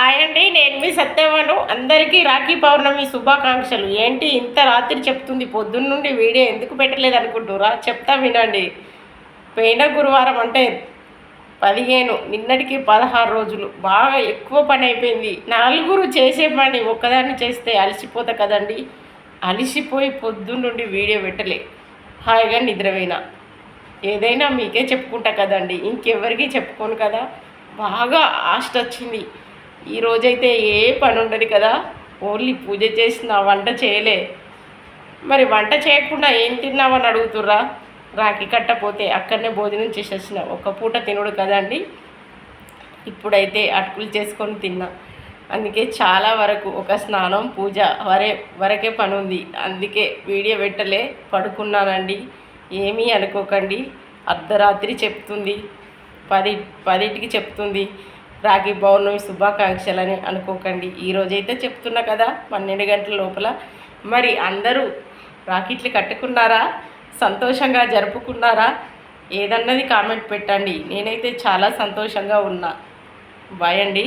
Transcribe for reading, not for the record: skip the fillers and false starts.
అండి, నేను మీ సత్యవను. అందరికీ రాఖీ పౌర్ణమి శుభాకాంక్షలు. ఏంటి ఇంత రాత్రి చెప్తుంది? పొద్దున్న నుండి వీడియో ఎందుకు పెట్టలేదు అనుకుంటురా? చెప్తా వినండి. పోయిన గురువారం అంటే 15, నిన్నటికి 16 రోజులు. బాగా ఎక్కువ పని అయిపోయింది. నలుగురు చేసే పని ఒక్కదాన్ని చేస్తే అలసిపోతా కదండి. అలసిపోయి పొద్దున్న నుండి వీడియో పెట్టలే. హాయిగా నిద్రపోయినా. ఏదైనా మీకే చెప్పుకుంటా కదండి, ఇంకెవరికి చెప్పుకోను కదా. బాగా ఆస్ట్ వచ్చింది. ఈరోజైతే ఏ పని ఉండదు కదా, ఓన్లీ పూజ చేసిన, వంట చేయలే. మరి వంట చేయకుండా ఏం తిన్నామని అడుగుతుర్రా? రాఖీ కట్టపోతే అక్కడనే భోజనం చేసేసిన, ఒక్క పూట తినుడు కదండి. ఇప్పుడైతే అటుకులు చేసుకొని తిన్నా. అందుకే చాలా వరకు ఒక స్నానం పూజ వరకే పని ఉంది. అందుకే వీడియో పెట్టలే, పడుకున్నానండి. ఏమీ అనుకోకండి. అర్ధరాత్రి చెప్తుంది, 10కి చెప్తుంది రాఖీ పౌర్ణమి శుభాకాంక్షలని అనుకోకండి. ఈరోజైతే చెప్తున్నా కదా 12 గంటల లోపల. మరి అందరూ రాఖీట్లు కట్టుకున్నారా? సంతోషంగా జరుపుకున్నారా? ఏదన్నది కామెంట్ పెట్టండి. నేనైతే చాలా సంతోషంగా ఉన్నా. బాయ్ అండి.